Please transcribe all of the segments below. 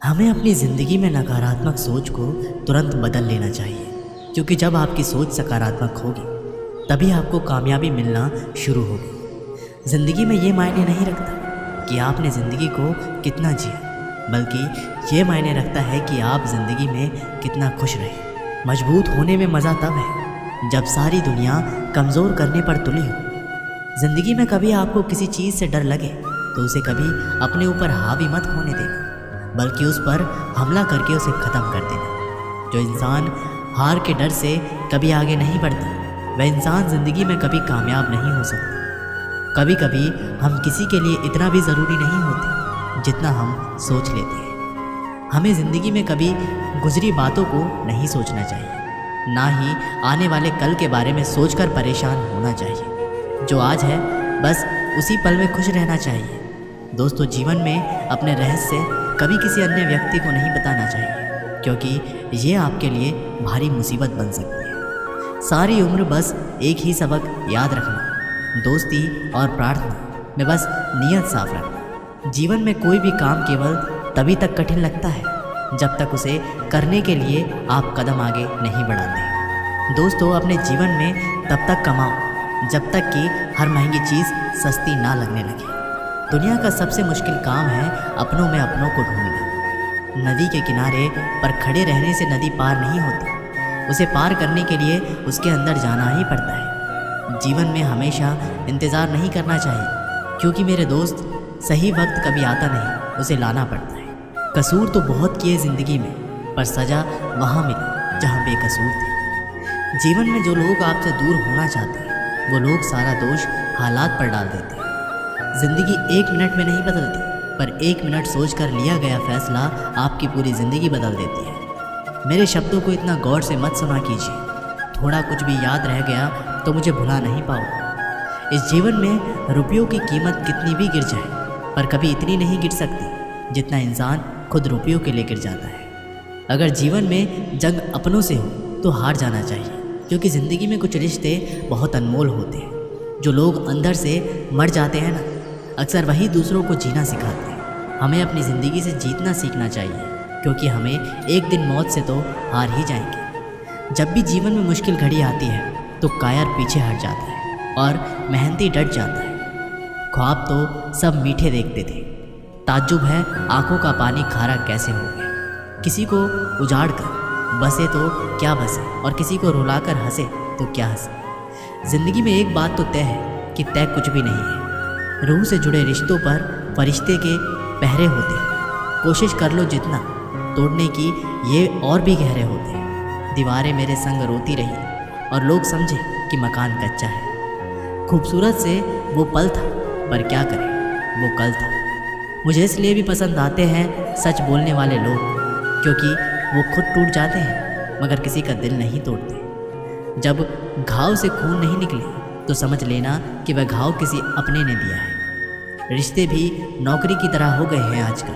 हमें अपनी ज़िंदगी में नकारात्मक सोच को तुरंत बदल लेना चाहिए, क्योंकि जब आपकी सोच सकारात्मक होगी तभी आपको कामयाबी मिलना शुरू होगी। ज़िंदगी में ये मायने नहीं रखता कि आपने ज़िंदगी को कितना जिया, बल्कि ये मायने रखता है कि आप ज़िंदगी में कितना खुश रहे। मजबूत होने में मज़ा तब है जब सारी दुनिया कमज़ोर करने पर तुली हो। ज़िंदगी में कभी आपको किसी चीज़ से डर लगे तो उसे कभी अपने ऊपर हावी मत होने देना, बल्कि उस पर हमला करके उसे ख़त्म कर देना। जो इंसान हार के डर से कभी आगे नहीं बढ़ता, वह इंसान ज़िंदगी में कभी कामयाब नहीं हो सकता। कभी कभी हम किसी के लिए इतना भी ज़रूरी नहीं होते जितना हम सोच लेते हैं। हमें ज़िंदगी में कभी गुजरी बातों को नहीं सोचना चाहिए, ना ही आने वाले कल के बारे में सोचकर परेशान होना चाहिए। जो आज है बस उसी पल में खुश रहना चाहिए। दोस्तों, जीवन में अपने रहस्य कभी किसी अन्य व्यक्ति को नहीं बताना चाहिए, क्योंकि ये आपके लिए भारी मुसीबत बन सकती है। सारी उम्र बस एक ही सबक याद रखना, दोस्ती और प्रार्थना में बस नियत साफ रखना। जीवन में कोई भी काम केवल तभी तक कठिन लगता है जब तक उसे करने के लिए आप कदम आगे नहीं बढ़ाते। दोस्तों, अपने जीवन में तब तक कमाओ जब तक कि हर महंगी चीज़ सस्ती ना लगने लगे। दुनिया का सबसे मुश्किल काम है अपनों में अपनों को ढूंढना। नदी के किनारे पर खड़े रहने से नदी पार नहीं होती, उसे पार करने के लिए उसके अंदर जाना ही पड़ता है। जीवन में हमेशा इंतज़ार नहीं करना चाहिए, क्योंकि मेरे दोस्त सही वक्त कभी आता नहीं, उसे लाना पड़ता है। कसूर तो बहुत किए ज़िंदगी में, पर सज़ा वहाँ मिली जहाँ बेकसूर थे। जीवन में जो लोग आपसे दूर होना चाहते हैं, वो लोग सारा दोष हालात पर डाल देते हैं। ज़िंदगी एक मिनट में नहीं बदलती, पर एक मिनट सोचकर लिया गया फैसला आपकी पूरी ज़िंदगी बदल देती है। मेरे शब्दों को इतना गौर से मत सुना कीजिए। थोड़ा कुछ भी याद रह गया तो मुझे भुला नहीं पाओ। इस जीवन में रुपयों की कीमत कितनी भी गिर जाए, पर कभी इतनी नहीं गिर सकती जितना इंसान खुद रुपयों के लिए गिर जाता है। अगर जीवन में जंग अपनों से हो तो हार जाना चाहिए, क्योंकि ज़िंदगी में कुछ रिश्ते बहुत अनमोल होते हैं। जो लोग अंदर से मर जाते हैं ना, अक्सर वही दूसरों को जीना सिखाते हैं। हमें अपनी ज़िंदगी से जीतना सीखना चाहिए, क्योंकि हमें एक दिन मौत से तो हार ही जाएंगे। जब भी जीवन में मुश्किल घड़ी आती है तो कायर पीछे हट जाता है और मेहनती डट जाता है। ख्वाब तो सब मीठे देखते थे, ताज्जुब है आंखों का पानी खारा कैसे हो गया। किसी को उजाड़ कर बसे तो क्या बसे, और किसी को रुलाकर हंसे तो क्या हंसे। ज़िंदगी में एक बात तो तय है कि तय कुछ भी नहीं है। रूह से जुड़े रिश्तों पर फरिश्ते के पहरे होते हैं। कोशिश कर लो जितना, तोड़ने की ये और भी गहरे होते हैं। दीवारें मेरे संग रोती रही और लोग समझे कि मकान कच्चा है। खूबसूरत से वो पल था, पर क्या करें वो कल था। मुझे इसलिए भी पसंद आते हैं सच बोलने वाले लोग, क्योंकि वो खुद टूट जाते हैं मगर किसी का दिल नहीं तोड़ते। जब घाव से खून नहीं निकले तो समझ लेना कि वह घाव किसी अपने ने दिया है। रिश्ते भी नौकरी की तरह हो गए हैं आजकल,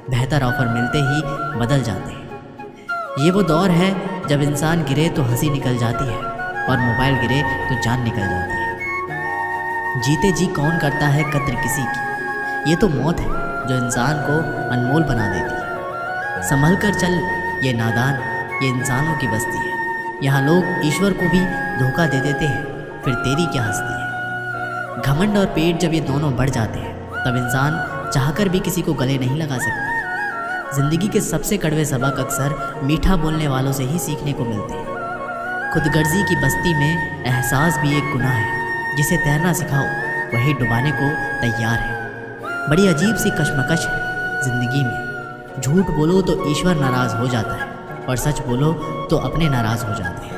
बेहतर ऑफर मिलते ही बदल जाते हैं। ये वो दौर है जब इंसान गिरे तो हंसी निकल जाती है और मोबाइल गिरे तो जान निकल जाती है। जीते जी कौन करता है कद्र किसी की, ये तो मौत है जो इंसान को अनमोल बना देती है। संभल कर चल ये नादान, ये इंसानों की बस्ती है। यहाँ लोग ईश्वर को भी धोखा दे देते हैं, फिर तेरी क्या हस्ती है। घमंड और पेट जब ये दोनों बढ़ जाते हैं तब इंसान चाहकर भी किसी को गले नहीं लगा सकता। ज़िंदगी के सबसे कड़वे सबक अक्सर मीठा बोलने वालों से ही सीखने को मिलते हैं। खुदगर्जी की बस्ती में एहसास भी एक गुनाह है। जिसे तैरना सिखाओ वही डुबाने को तैयार है। बड़ी अजीब सी कशमकश है ज़िंदगी में। झूठ बोलो तो ईश्वर नाराज़ हो जाता है, और सच बोलो तो अपने नाराज़ हो जाते हैं।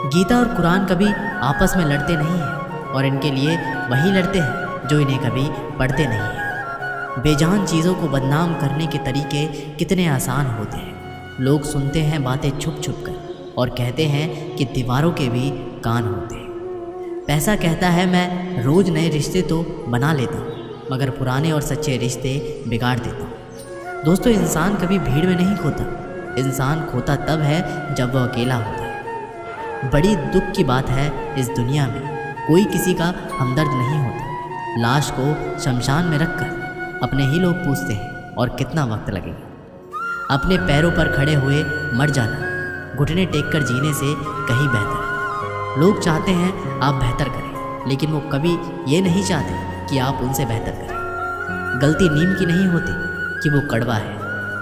गीता और कुरान कभी आपस में लड़ते नहीं हैं, और इनके लिए वही लड़ते हैं जो इन्हें कभी पढ़ते नहीं हैं। बेजान चीज़ों को बदनाम करने के तरीके कितने आसान होते हैं। लोग सुनते हैं बातें छुप छुप कर और कहते हैं कि दीवारों के भी कान होते हैं। पैसा कहता है मैं रोज़ नए रिश्ते तो बना लेता हूँ, मगर पुराने और सच्चे रिश्ते बिगाड़ देता हूँ। दोस्तों, इंसान कभी भीड़ में नहीं खोता, इंसान खोता तब है जब वह अकेला होता है। बड़ी दुख की बात है इस दुनिया में कोई किसी का हमदर्द नहीं होता। लाश को शमशान में रखकर अपने ही लोग पूछते हैं और कितना वक्त लगेगा। अपने पैरों पर खड़े हुए मर जाना घुटने टेक कर जीने से कहीं बेहतर है। लोग चाहते हैं आप बेहतर करें, लेकिन वो कभी ये नहीं चाहते कि आप उनसे बेहतर करें। गलती नीम की नहीं होती कि वो कड़वा है,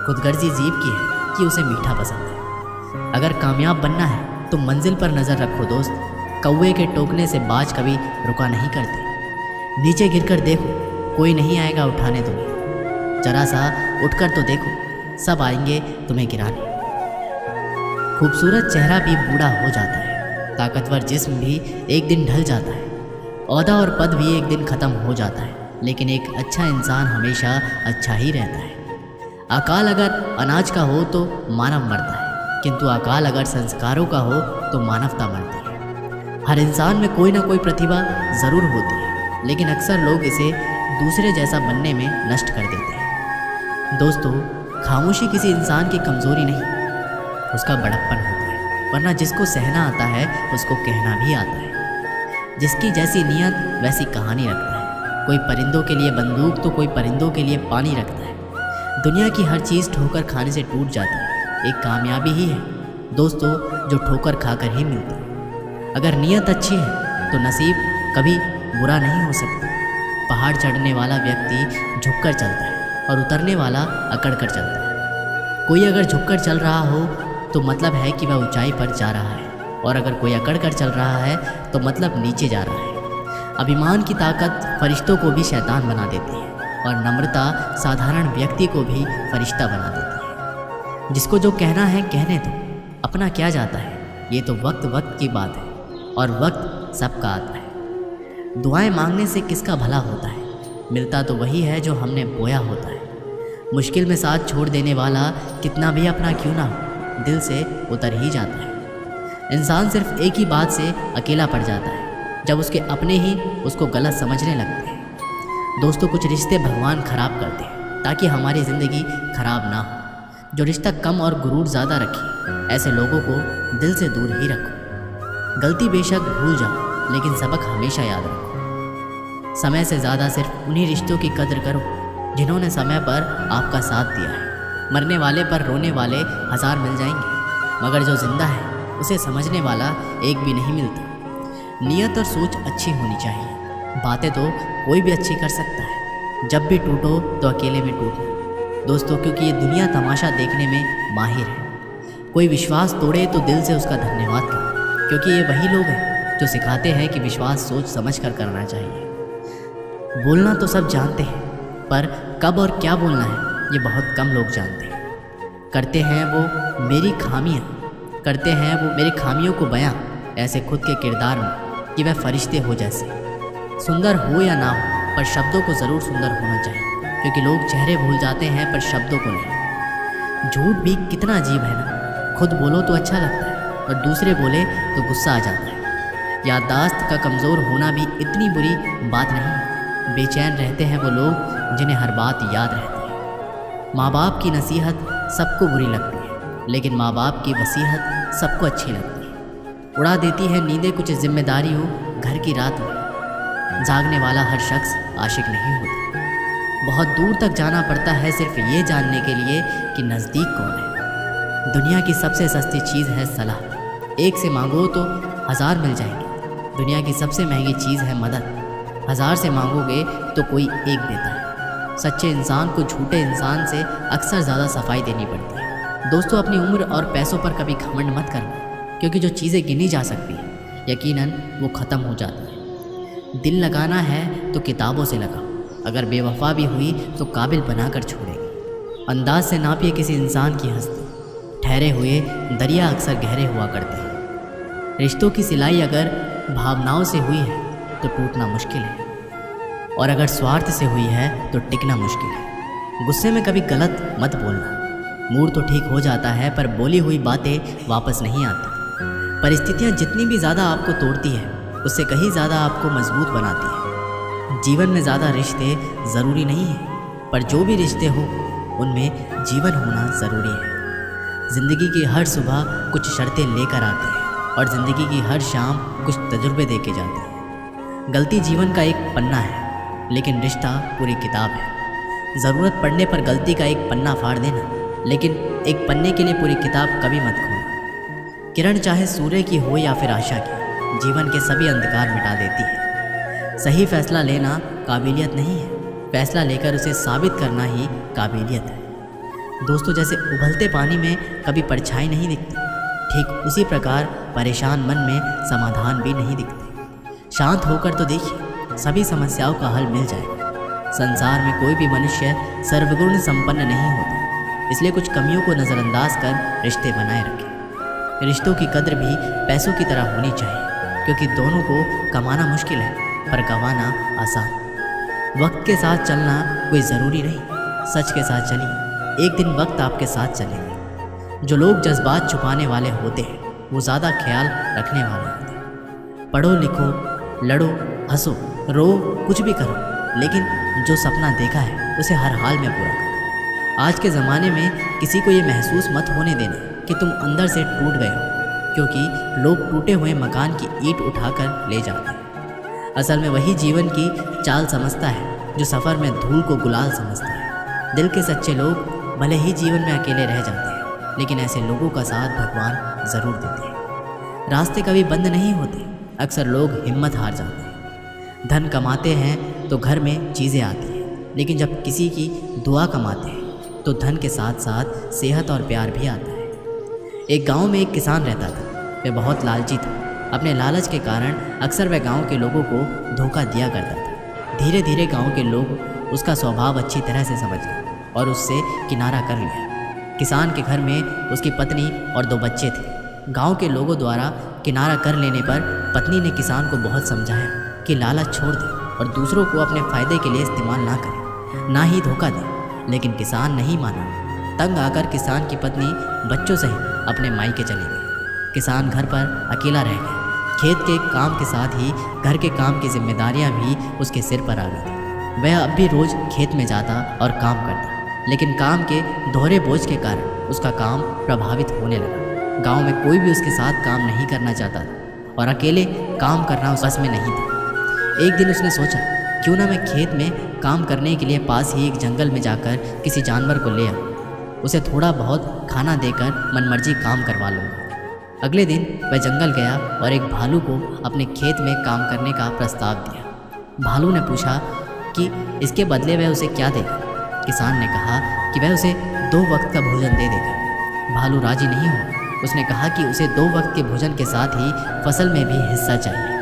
खुदगर्जी जीभ की है कि उसे मीठा पसंद है। अगर कामयाब बनना है तो मंजिल पर नज़र रखो दोस्त। कौवे के टोकने से बाज कभी रुका नहीं करते। नीचे गिरकर देखो, कोई नहीं आएगा उठाने तुम्हें। जरा सा उठकर तो देखो, सब आएंगे तुम्हें गिराने। खूबसूरत चेहरा भी बूढ़ा हो जाता है, ताकतवर जिस्म भी एक दिन ढल जाता है, ओहदा और पद भी एक दिन ख़त्म हो जाता है, लेकिन एक अच्छा इंसान हमेशा अच्छा ही रहता है। अकाल अगर अनाज का हो तो मानव मरता है, किंतु अकाल अगर संस्कारों का हो तो मानवता मरती है। हर इंसान में कोई ना कोई प्रतिभा ज़रूर होती है, लेकिन अक्सर लोग इसे दूसरे जैसा बनने में नष्ट कर देते हैं। दोस्तों, खामोशी किसी इंसान की कमज़ोरी नहीं, उसका बड़प्पन होता है। वरना जिसको सहना आता है उसको कहना भी आता है। जिसकी जैसी नीयत वैसी कहानी रखता है। कोई परिंदों के लिए बंदूक तो कोई परिंदों के लिए पानी रखता है। दुनिया की हर चीज़ ठोकर खाने से टूट जाती है। एक कामयाबी ही है दोस्तों जो ठोकर खाकर ही मिलती है। अगर नीयत अच्छी है तो नसीब कभी बुरा नहीं हो सकता। पहाड़ चढ़ने वाला व्यक्ति झुककर चलता है और उतरने वाला अकड़ कर चलता है। कोई अगर झुककर चल रहा हो तो मतलब है कि वह ऊंचाई पर जा रहा है, और अगर कोई अकड़ कर चल रहा है तो मतलब नीचे जा रहा है। अभिमान की ताकत फरिश्तों को भी शैतान बना देती है, और नम्रता साधारण व्यक्ति को भी फरिश्ता बना देती है। जिसको जो कहना है कहने दो, अपना क्या जाता है। ये तो वक्त वक्त की बात है, और वक्त सबका आता है। दुआएं मांगने से किसका भला होता है, मिलता तो वही है जो हमने बोया होता है। मुश्किल में साथ छोड़ देने वाला कितना भी अपना क्यों ना हो, दिल से उतर ही जाता है। इंसान सिर्फ एक ही बात से अकेला पड़ जाता है, जब उसके अपने ही उसको गलत समझने लगते हैं। दोस्तों, कुछ रिश्ते भगवान खराब करते हैं ताकि हमारी ज़िंदगी खराब ना हो। जो रिश्ता कम और गुरूर ज़्यादा रखे, ऐसे लोगों को दिल से दूर ही रखो। गलती बेशक भूल जाओ, लेकिन सबक हमेशा याद रखो। समय से ज़्यादा सिर्फ उन्हीं रिश्तों की कद्र करो जिन्होंने समय पर आपका साथ दिया है। मरने वाले पर रोने वाले 1000 मिल जाएंगे, मगर जो जिंदा है उसे समझने वाला एक भी नहीं मिलता। नियत और सोच अच्छी होनी चाहिए। बातें तो कोई भी अच्छी कर सकता है। जब भी टूटो तो अकेले में टूटो दोस्तों, क्योंकि ये दुनिया तमाशा देखने में माहिर है। कोई विश्वास तोड़े तो दिल से उसका धन्यवाद करो, क्योंकि ये वही लोग हैं जो सिखाते हैं कि विश्वास सोच समझ कर करना चाहिए। बोलना तो सब जानते हैं, पर कब और क्या बोलना है ये बहुत कम लोग जानते हैं। करते हैं वो मेरी खामियाँ, करते हैं वो मेरी खामियों को बयां, ऐसे खुद के किरदार में कि वह फरिश्ते हो जैसे। सुंदर हो या ना हो, पर शब्दों को ज़रूर सुंदर होना चाहिए, क्योंकि लोग चेहरे भूल जाते हैं पर शब्दों को नहीं। झूठ भी कितना अजीब है ना, खुद बोलो तो अच्छा लगता है और दूसरे बोले तो गुस्सा आ जाता है। याददाश्त का कमज़ोर होना भी इतनी बुरी बात नहीं है। बेचैन रहते हैं वो लोग जिन्हें हर बात याद रहती है। माँ बाप की नसीहत सबको बुरी लगती है, लेकिन माँ बाप की वसीहत सबको अच्छी लगती है। उड़ा देती है नींदें कुछ जिम्मेदारियों घर की रात में। जागने वाला हर शख्स आशिक नहीं होता। बहुत दूर तक जाना पड़ता है सिर्फ ये जानने के लिए कि नज़दीक कौन है। दुनिया की सबसे सस्ती चीज़ है सलाह। एक से मांगो तो 1000 मिल जाएंगे। दुनिया की सबसे महंगी चीज़ है मदद। 1000 से मांगोगे तो कोई एक देता है। सच्चे इंसान को झूठे इंसान से अक्सर ज़्यादा सफाई देनी पड़ती है। दोस्तों, अपनी उम्र और पैसों पर कभी घमंड मत करना, क्योंकि जो चीज़ें गिनी जा सकती हैं यकीनन वो ख़त्म हो जाती है। दिल लगाना है तो किताबों से लगाओ, अगर बेवफा भी हुई तो काबिल बनाकर छोड़ेगी। अंदाज से नापिए किसी इंसान की हस्ती। ठहरे हुए दरिया अक्सर गहरे हुआ करते हैं। रिश्तों की सिलाई अगर भावनाओं से हुई है तो टूटना मुश्किल है, और अगर स्वार्थ से हुई है तो टिकना मुश्किल है। गुस्से में कभी गलत मत बोलना। मूड तो ठीक हो जाता है, पर बोली हुई बातें वापस नहीं आती। परिस्थितियाँ जितनी भी ज़्यादा आपको तोड़ती है, उससे कहीं ज़्यादा आपको मजबूत बनाती है। जीवन में ज़्यादा रिश्ते ज़रूरी नहीं हैं, पर जो भी रिश्ते हो उनमें जीवन होना ज़रूरी है। ज़िंदगी की हर सुबह कुछ शर्तें लेकर आते हैं, और ज़िंदगी की हर शाम कुछ तजुर्बे दे के जाते हैं। गलती जीवन का एक पन्ना है, लेकिन रिश्ता पूरी किताब है। ज़रूरत पड़ने पर गलती का एक पन्ना फाड़ देना, लेकिन एक पन्ने के लिए पूरी किताब कभी मत खोलना। किरण चाहे सूर्य की हो या फिर आशा की, जीवन के सभी अंधकार मिटा देती है। सही फैसला लेना काबिलियत नहीं है, फैसला लेकर उसे साबित करना ही काबिलियत है। दोस्तों, जैसे उबलते पानी में कभी परछाई नहीं दिखती, ठीक उसी प्रकार परेशान मन में समाधान भी नहीं दिखते। शांत होकर तो देखिए, सभी समस्याओं का हल मिल जाएगा। संसार में कोई भी मनुष्य सर्वगुण संपन्न नहीं होता, इसलिए कुछ कमियों को नज़रअंदाज कर रिश्ते बनाए रखें। रिश्तों की कद्र भी पैसों की तरह होनी चाहिए, क्योंकि दोनों को कमाना मुश्किल है पर गंवाना आसान। वक्त के साथ चलना कोई ज़रूरी नहीं, सच के साथ चलिए, एक दिन वक्त आपके साथ चलेगा। जो लोग जज्बात छुपाने वाले होते हैं वो ज़्यादा ख्याल रखने वाले होते हैं। पढ़ो लिखो, लड़ो, हंसो, रो, कुछ भी करो, लेकिन जो सपना देखा है उसे हर हाल में पूरा करो। आज के ज़माने में किसी को ये महसूस मत होने देना कि तुम अंदर से टूट गए हो, क्योंकि लोग टूटे हुए मकान की ईंट उठाकर ले जाते हैं। असल में वही जीवन की चाल समझता है जो सफ़र में धूल को गुलाल समझता है। दिल के सच्चे लोग भले ही जीवन में अकेले रह जाते हैं, लेकिन ऐसे लोगों का साथ भगवान ज़रूर देते हैं। रास्ते कभी बंद नहीं होते, अक्सर लोग हिम्मत हार जाते हैं। धन कमाते हैं तो घर में चीज़ें आती हैं, लेकिन जब किसी की दुआ कमाते हैं तो धन के साथ साथ सेहत और प्यार भी आता है। एक गांव में एक किसान रहता था। वह बहुत लालची था। अपने लालच के कारण अक्सर वह गांव के लोगों को धोखा दिया करता था। धीरे धीरे गांव के लोग उसका स्वभाव अच्छी तरह से समझ गए और उससे किनारा कर लिया। किसान के घर में उसकी पत्नी और 2 बच्चे थे। गांव के लोगों द्वारा किनारा कर लेने पर पत्नी ने किसान को बहुत समझाया कि लालच छोड़ दे और दूसरों को अपने फ़ायदे के लिए इस्तेमाल ना करे, ना ही धोखा दे, लेकिन किसान नहीं माना। तंग आकर किसान की पत्नी बच्चों सहित अपने मायके चली गई। किसान घर पर अकेला रह गया। खेत के काम के साथ ही घर के काम की जिम्मेदारियां भी उसके सिर पर आ गई थी। वह अब भी रोज़ खेत में जाता और काम करता, लेकिन काम के दोहरे बोझ के कारण उसका काम प्रभावित होने लगा। गांव में कोई भी उसके साथ काम नहीं करना चाहता था और अकेले काम करना उस बस में नहीं था। एक दिन उसने सोचा, क्यों ना मैं खेत में काम करने के लिए पास ही एक जंगल में जाकर किसी जानवर को ले आऊँ, उसे थोड़ा बहुत खाना देकर मनमर्जी काम करवा लूँगा। अगले दिन वह जंगल गया और एक भालू को अपने खेत में काम करने का प्रस्ताव दिया। भालू ने पूछा कि इसके बदले वह उसे क्या देगा। किसान ने कहा कि वह उसे 2 वक्त का भोजन दे देगा। भालू राजी नहीं हुआ। उसने कहा कि उसे 2 वक्त के भोजन के साथ ही फसल में भी हिस्सा चाहिए।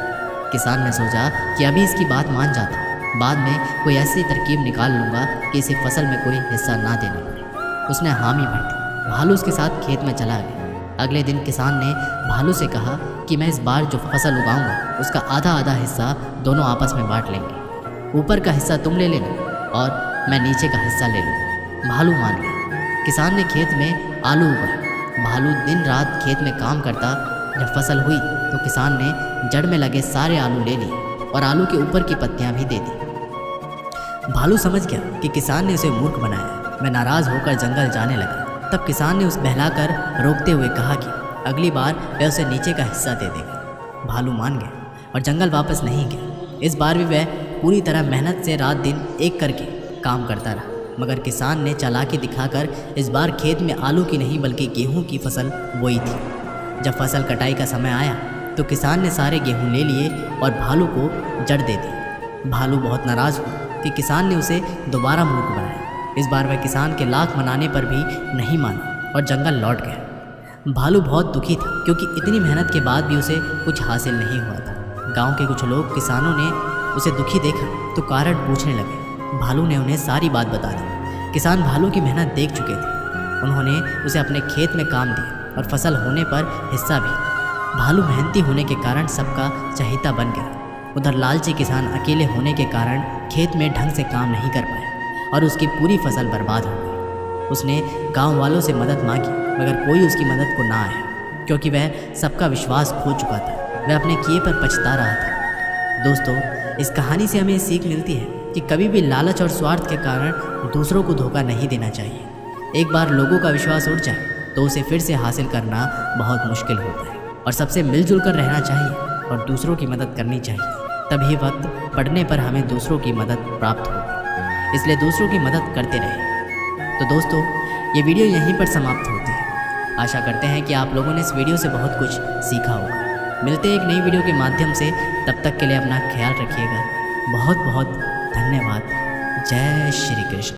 किसान ने सोचा कि अभी इसकी बात मान जाता, बाद में कोई ऐसी तरकीब निकाल लूँगा कि इसे फसल में कोई हिस्सा ना देना पड़े। उसने हामी भर दी। भालू उसके साथ खेत में चला गया। अगले दिन किसान ने भालू से कहा कि मैं इस बार जो फसल उगाऊंगा उसका आधा आधा हिस्सा दोनों आपस में बांट लेंगे। ऊपर का हिस्सा तुम ले लेना और मैं नीचे का हिस्सा ले लूँगा। भालू मान गया। किसान ने खेत में आलू उगाए। भालू दिन रात खेत में काम करता। जब फसल हुई तो किसान ने जड़ में लगे सारे आलू ले लिए और आलू के ऊपर की पत्तियां भी दे दी। भालू समझ गया कि किसान ने उसे मूर्ख बनाया। वह नाराज़ होकर जंगल जाने लगा। तब किसान ने उसे बहलाकर रोकते हुए कहा कि अगली बार वह उसे नीचे का हिस्सा दे देगा। भालू मान गया और जंगल वापस नहीं गया। इस बार भी वह पूरी तरह मेहनत से रात दिन एक करके काम करता रहा, मगर किसान ने चालाकी दिखाकर इस बार खेत में आलू की नहीं बल्कि गेहूं की फसल बोई थी। जब फसल कटाई का समय आया तो किसान ने सारे गेहूं ले लिए और भालू को जड़ दे दी। भालू बहुत नाराज़ हुआ कि किसान ने उसे दोबारा मूर्ख बनाया। इस बार वह किसान के लाख मनाने पर भी नहीं माना और जंगल लौट गया। भालू बहुत दुखी था, क्योंकि इतनी मेहनत के बाद भी उसे कुछ हासिल नहीं हुआ था। गांव के कुछ लोग किसानों ने उसे दुखी देखा तो कारण पूछने लगे। भालू ने उन्हें सारी बात बता दी। किसान भालू की मेहनत देख चुके थे। उन्होंने उसे अपने खेत में काम दिया और फसल होने पर हिस्सा भी। भालू मेहनती होने के कारण सबका चहेता बन गया। उधर लालची किसान अकेले होने के कारण खेत में ढंग से काम नहीं कर पाया और उसकी पूरी फसल बर्बाद हो गई। उसने गांव वालों से मदद मांगी, मगर कोई उसकी मदद को ना आया, क्योंकि वह सबका विश्वास खो चुका था। वह अपने किए पर पछता रहा था। दोस्तों, इस कहानी से हमें सीख मिलती है कि कभी भी लालच और स्वार्थ के कारण दूसरों को धोखा नहीं देना चाहिए। एक बार लोगों का विश्वास उठ जाए तो उसे फिर से हासिल करना बहुत मुश्किल होता है। और सबसे मिलजुल कर रहना चाहिए और दूसरों की मदद करनी चाहिए। तभी वक्त पड़ने पर हमें दूसरों की मदद प्राप्त होगी। इसलिए दूसरों की मदद करते रहें। तो दोस्तों, ये वीडियो यहीं पर समाप्त होती है। आशा करते हैं कि आप लोगों ने इस वीडियो से बहुत कुछ सीखा होगा। मिलते हैं एक नई वीडियो के माध्यम से, तब तक के लिए अपना ख्याल रखिएगा। बहुत बहुत धन्यवाद। जय श्री कृष्ण।